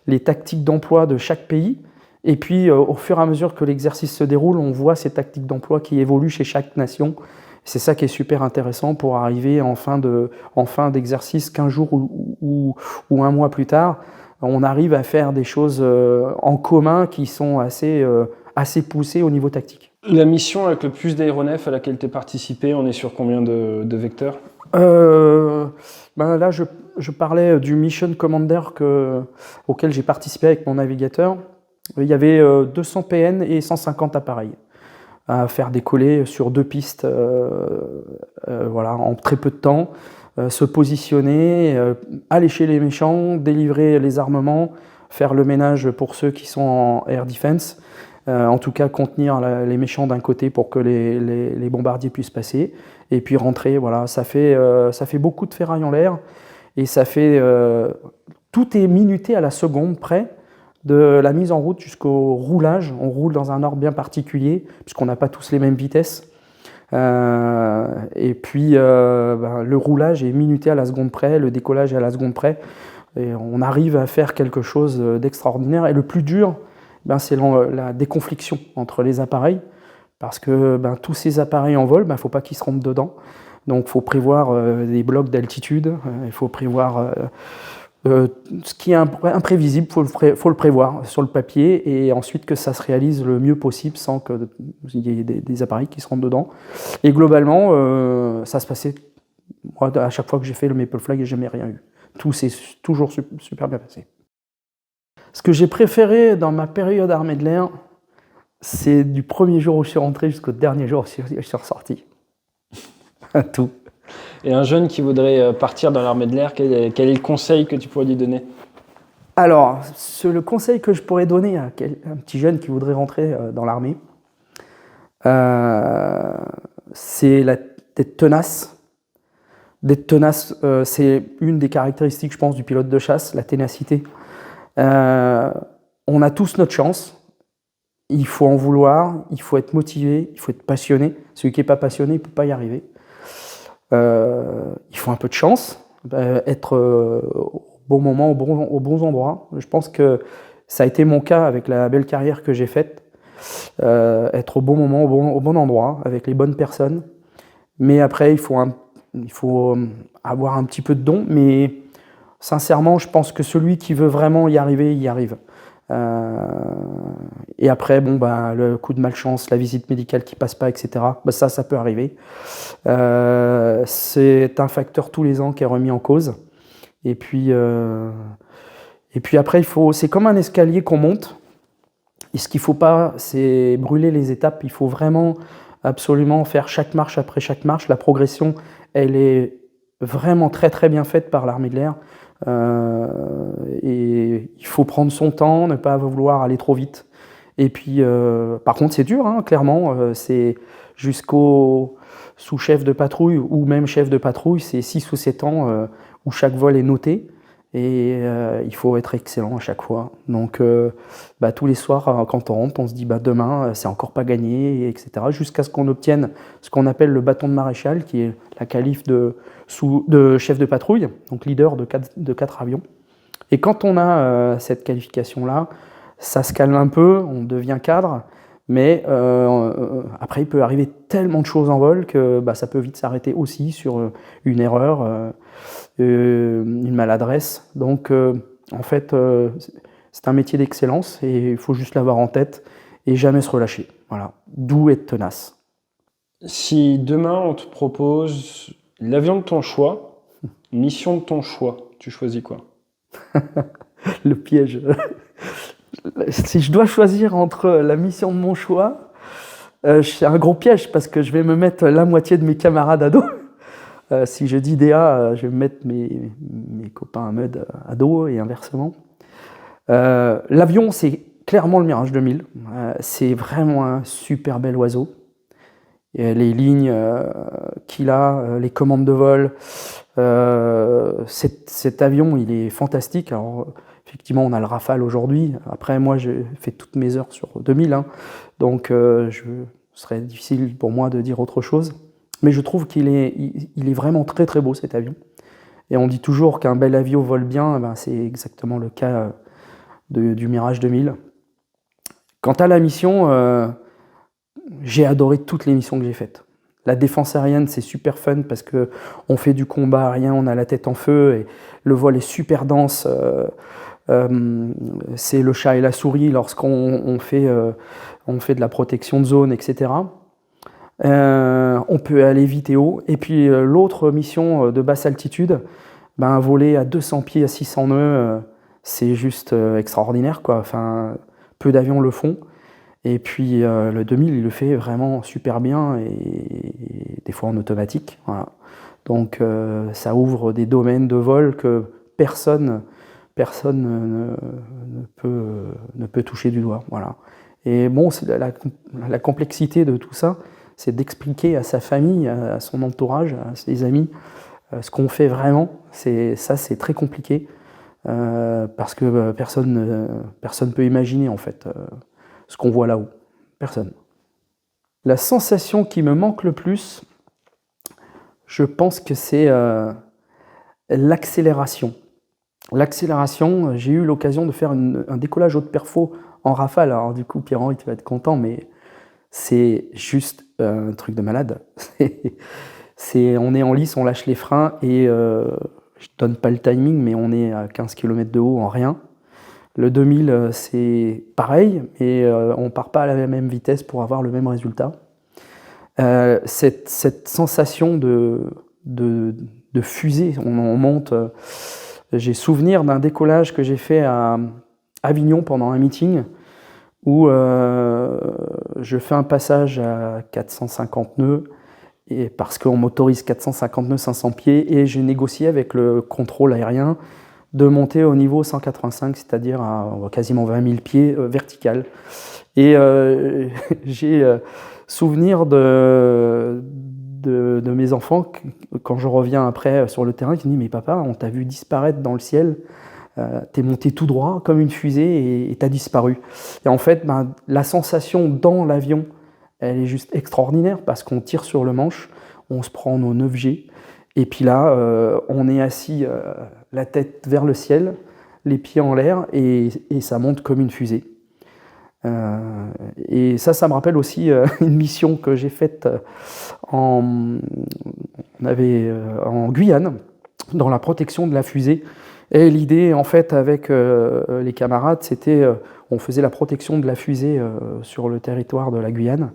les tactiques d'emploi de chaque pays. Et puis, au fur et à mesure que l'exercice se déroule, on voit ces tactiques d'emploi qui évoluent chez chaque nation. C'est ça qui est super intéressant pour arriver en fin d'exercice, 15 jours ou 1 mois plus tard. On arrive à faire des choses en commun qui sont assez poussées au niveau tactique. La mission avec le plus d'aéronefs à laquelle tu as participé, on est sur combien de vecteurs? Là, je parlais du Mission Commander auquel j'ai participé avec mon navigateur. Il y avait 200 PN et 150 appareils à faire décoller sur 2 pistes en très peu de temps, se positionner, aller chez les méchants, délivrer les armements, faire le ménage pour ceux qui sont en air defense, en tout cas contenir les méchants d'un côté pour que les bombardiers puissent passer, et puis rentrer. Voilà, ça fait beaucoup de ferraille en l'air. Et ça fait... tout est minuté à la seconde près, de la mise en route jusqu'au roulage. On roule dans un ordre bien particulier, puisqu'on n'a pas tous les mêmes vitesses. Et puis le roulage est minuté à la seconde près, le décollage est à la seconde près. Et on arrive à faire quelque chose d'extraordinaire. Et le plus dur, c'est la déconfliction entre les appareils, parce que tous ces appareils en vol, il ne faut pas qu'ils se rompent dedans. Donc il faut prévoir des blocs d'altitude, il faut prévoir ce qui est imprévisible, faut le prévoir sur le papier, et ensuite que ça se réalise le mieux possible sans qu'il y ait des appareils qui se rentrent dedans. Et globalement, ça se passait, moi, à chaque fois que j'ai fait le Maple Flag, j'ai jamais rien eu. Tout s'est toujours super bien passé. Ce que j'ai préféré dans ma période armée de l'air, c'est du premier jour où je suis rentré jusqu'au dernier jour où je suis ressorti. Tout. Et un jeune qui voudrait partir dans l'armée de l'air, quel est le conseil que tu pourrais lui donner? Alors, le conseil que je pourrais donner à un petit jeune qui voudrait rentrer dans l'armée, c'est d'être tenace. D'être tenace, c'est une des caractéristiques, je pense, du pilote de chasse, la ténacité. On a tous notre chance. Il faut en vouloir, il faut être motivé, il faut être passionné. Celui qui n'est pas passionné, il ne peut pas y arriver. Il faut un peu de chance, être au bon moment, aux bons endroits. Je pense que ça a été mon cas avec la belle carrière que j'ai faite. Être au bon moment, au bon endroit, avec les bonnes personnes. Mais après, il faut avoir un petit peu de don. Mais sincèrement, je pense que celui qui veut vraiment y arriver, y arrive. Et après, le coup de malchance, la visite médicale qui passe pas, etc., ça peut arriver. C'est un facteur tous les ans qui est remis en cause. Et puis après, c'est comme un escalier qu'on monte. Et ce qu'il ne faut pas, c'est brûler les étapes. Il faut vraiment, absolument faire chaque marche après chaque marche. La progression, elle est vraiment très très bien faite par l'armée de l'air. Et il faut prendre son temps, ne pas vouloir aller trop vite. Et puis, par contre, c'est dur, hein, clairement. C'est jusqu'au sous-chef de patrouille ou même chef de patrouille, c'est 6 ou 7 ans où chaque vol est noté. Et il faut être excellent à chaque fois. Donc, tous les soirs, quand on rentre, on se dit demain, c'est encore pas gagné, etc. Jusqu'à ce qu'on obtienne ce qu'on appelle le bâton de maréchal, qui est la qualif de chef de patrouille, donc leader de 4 avions. Et quand on a cette qualification-là, ça se calme un peu, on devient cadre, mais après, il peut arriver tellement de choses en vol que ça peut vite s'arrêter aussi sur une erreur, une maladresse. Donc, en fait, c'est un métier d'excellence et il faut juste l'avoir en tête et jamais se relâcher. Voilà. D'où être tenace. Si demain, on te propose l'avion de ton choix, mission de ton choix, tu choisis quoi? Le piège. Si je dois choisir entre la mission de mon choix, c'est un gros piège parce que je vais me mettre la moitié de mes camarades à dos. Si je dis DA, je vais me mettre mes copains à MED à dos et inversement. L'avion, c'est clairement le Mirage 2000. C'est vraiment un super bel oiseau. Et les lignes qu'il a, les commandes de vol, cet avion, il est fantastique. Alors, effectivement, on a le Rafale aujourd'hui. Après, moi, j'ai fait toutes mes heures sur 2000, hein, donc ce serait difficile pour moi de dire autre chose. Mais je trouve qu'il est vraiment très très beau, cet avion. Et on dit toujours qu'un bel avion vole bien, c'est exactement le cas du Mirage 2000. Quant à la mission, j'ai adoré toutes les missions que j'ai faites. La défense aérienne, c'est super fun parce qu'on fait du combat aérien, on a la tête en feu et le vol est super dense. C'est le chat et la souris lorsqu'on fait de la protection de zone, etc. On peut aller vite et haut. Et puis l'autre mission de basse altitude, voler à 200 pieds à 600 nœuds, c'est juste extraordinaire, quoi. Enfin, peu d'avions le font. Et puis le 2000, il le fait vraiment super bien et des fois en automatique. Voilà. Donc ça ouvre des domaines de vol que personne ne peut toucher du doigt. Voilà. Et bon, c'est la complexité de tout ça, c'est d'expliquer à sa famille, à son entourage, à ses amis, Ce qu'on fait vraiment, c'est très compliqué parce que personne peut imaginer en fait ce qu'on voit là-haut. Personne. La sensation qui me manque le plus, je pense que c'est l'accélération. L'accélération, j'ai eu l'occasion de faire un décollage haute perfo en rafale. Alors du coup, Pierre-Henri, tu vas être content, mais c'est juste un truc de malade. On est en lice, on lâche les freins et je donne pas le timing, mais on est à 15 km de haut en rien. Le 2000, c'est pareil, mais on part pas à la même vitesse pour avoir le même résultat. Cette sensation de fusée, on monte. J'ai souvenir d'un décollage que j'ai fait à Avignon pendant un meeting où je fais un passage à 450 nœuds et parce qu'on m'autorise 450 nœuds 500 pieds et j'ai négocié avec le contrôle aérien de monter au niveau 185, c'est-à-dire à quasiment 20 000 pieds vertical. Et j'ai souvenir de mes enfants, quand je reviens après sur le terrain, qui me disent « Mais papa, on t'a vu disparaître dans le ciel, t'es monté tout droit comme une fusée et t'as disparu. » Et en fait, la sensation dans l'avion, elle est juste extraordinaire parce qu'on tire sur le manche, on se prend nos 9G, et puis là, on est assis la tête vers le ciel, les pieds en l'air, et ça monte comme une fusée. Et ça me rappelle aussi une mission que j'ai faite en Guyane, dans la protection de la fusée. Et l'idée, en fait, avec les camarades, c'était, on faisait la protection de la fusée sur le territoire de la Guyane.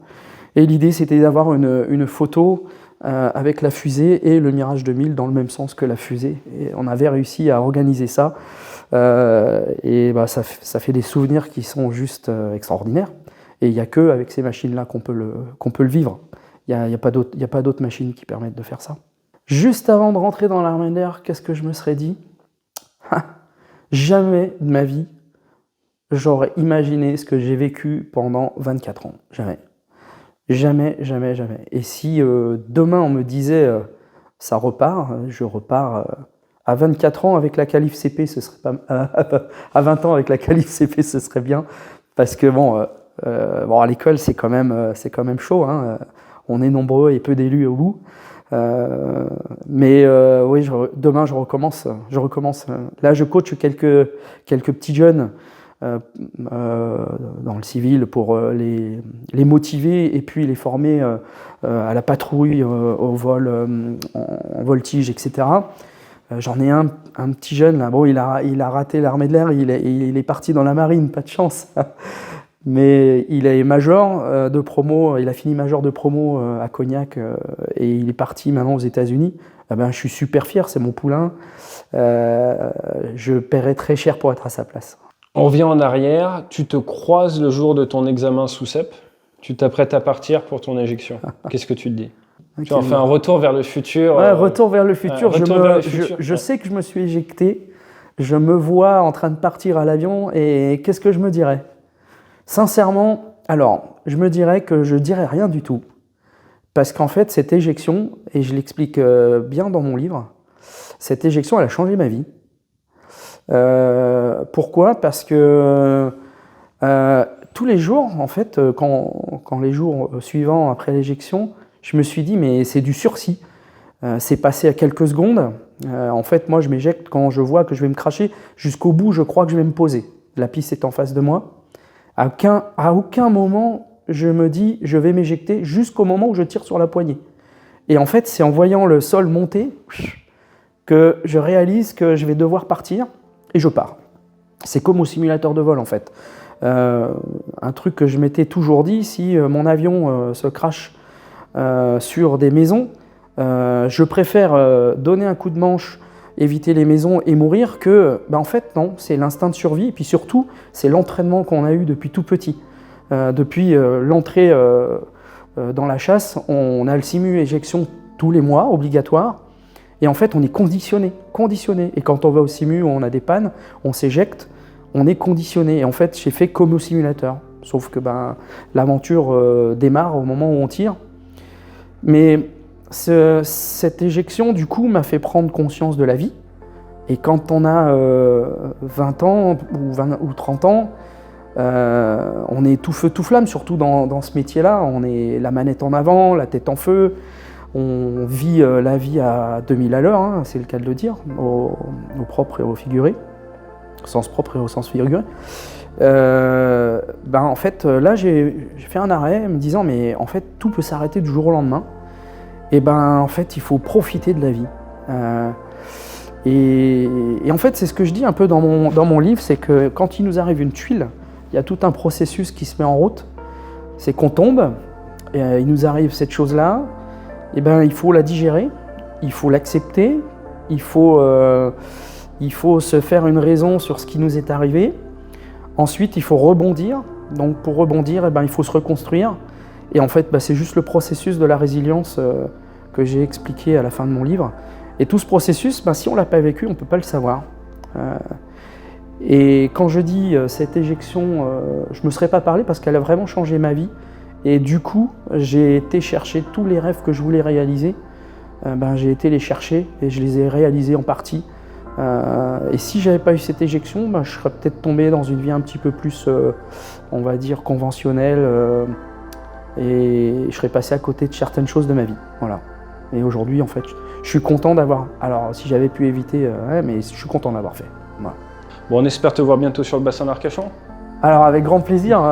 Et l'idée, c'était d'avoir une photo avec la fusée et le Mirage 2000 dans le même sens que la fusée. Et on avait réussi à organiser ça. Et ça fait des souvenirs qui sont juste extraordinaires. Et il n'y a qu'avec ces machines-là qu'on peut le vivre. Il n'y a pas d'autres machines qui permettent de faire ça. Juste avant de rentrer dans l'armée d'air, qu'est-ce que je me serais dit ? Jamais de ma vie, j'aurais imaginé ce que j'ai vécu pendant 24 ans. Jamais. Jamais, jamais, jamais. Et si demain on me disait ça repart, je repars à 24 ans avec la qualif CP, ce serait pas à 20 ans avec la qualif CP, ce serait bien parce que bon à l'école c'est quand même chaud, hein. On est nombreux et peu d'élus au bout. Mais oui, demain je recommence. Là, je coach quelques petits jeunes dans le civil pour les motiver et puis les former à la patrouille, au vol, en voltige, etc. J'en ai un petit jeune là. Bon, il a raté l'armée de l'air. Il est parti dans la marine, pas de chance. Mais il est major de promo, il a fini major de promo à Cognac et il est parti maintenant aux États-Unis. Je suis super fier, c'est mon poulain. Je paierais très cher pour être à sa place. On revient en arrière, tu te croises le jour de ton examen sous CEP, tu t'apprêtes à partir pour ton éjection. Qu'est-ce que tu te dis? Okay. Tu en fais un retour vers le futur. Ouais, retour vers le futur. Je sais que je me suis éjecté, je me vois en train de partir à l'avion et qu'est-ce que je me dirais? Sincèrement, alors, je me dirais que je dirais rien du tout. Parce qu'en fait, cette éjection, et je l'explique bien dans mon livre, cette éjection, elle a changé ma vie. Pourquoi? Parce que tous les jours, en fait, quand les jours suivants après l'éjection, je me suis dit, mais c'est du sursis. C'est passé à quelques secondes. En fait, moi, je m'éjecte quand je vois que je vais me cracher. Jusqu'au bout, je crois que je vais me poser. La piste est en face de moi. À aucun moment, je me dis, je vais m'éjecter jusqu'au moment où je tire sur la poignée. Et en fait, c'est en voyant le sol monter que je réalise que je vais devoir partir et je pars. C'est comme au simulateur de vol, en fait. Un truc que je m'étais toujours dit, si mon avion se crache sur des maisons, je préfère donner un coup de manche, éviter les maisons et mourir que, en fait, non, c'est l'instinct de survie. Et puis surtout, c'est l'entraînement qu'on a eu depuis tout petit. Depuis l'entrée dans la chasse, on a le simu-éjection tous les mois, obligatoire. Et en fait, on est conditionné. Et quand on va au simu, on a des pannes, on s'éjecte, on est conditionné. Et en fait, j'ai fait comme au simulateur. Sauf que l'aventure démarre au moment où on tire. Mais cette éjection, du coup, m'a fait prendre conscience de la vie. Et quand on a 20 ans ou 30 ans, on est tout feu, tout flamme, surtout dans ce métier-là. On est la manette en avant, la tête en feu. On vit la vie à 2000 à l'heure, hein, c'est le cas de le dire, au propre et au figuré, au sens propre et au sens figuré. En fait, là, j'ai fait un arrêt me disant, mais en fait, tout peut s'arrêter du jour au lendemain. Et en fait, il faut profiter de la vie. Et en fait, c'est ce que je dis un peu dans mon livre, c'est que quand il nous arrive une tuile, il y a tout un processus qui se met en route. C'est qu'on tombe, et il nous arrive cette chose-là, et il faut la digérer, il faut l'accepter, il faut se faire une raison sur ce qui nous est arrivé. Ensuite, il faut rebondir. Donc pour rebondir, il faut se reconstruire. Et en fait, c'est juste le processus de la résilience que j'ai expliqué à la fin de mon livre. Et tout ce processus, si on ne l'a pas vécu, on ne peut pas le savoir. Et quand je dis cette éjection, je ne me serais pas parlé parce qu'elle a vraiment changé ma vie. Et du coup, j'ai été chercher tous les rêves que je voulais réaliser. J'ai été les chercher et je les ai réalisés en partie. Et si je n'avais pas eu cette éjection, je serais peut-être tombé dans une vie un petit peu plus, on va dire, conventionnelle. Et je serais passé à côté de certaines choses de ma vie. Voilà. Et aujourd'hui, en fait, je suis content d'avoir... Alors, si j'avais pu éviter, mais je suis content d'avoir fait. Voilà. Bon, on espère te voir bientôt sur le bassin d'Arcachon. Alors, avec grand plaisir.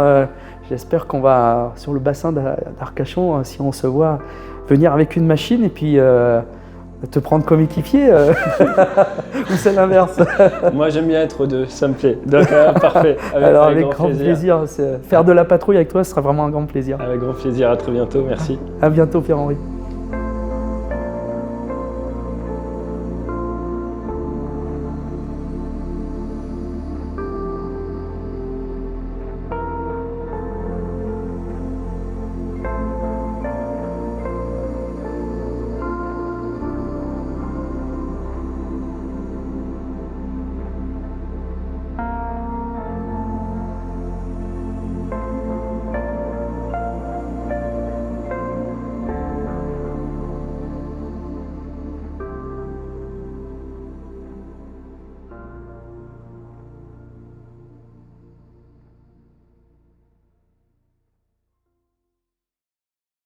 J'espère qu'on va, sur le bassin d'Arcachon, si on se voit, venir avec une machine et puis te prendre comme équipier. Ou c'est l'inverse? Moi, j'aime bien être deux, ça me plaît. Donc, parfait. Avec grand plaisir. Faire de la patrouille avec toi, ce sera vraiment un grand plaisir. Avec grand plaisir. À très bientôt. Merci. À bientôt, Pierre-Henri.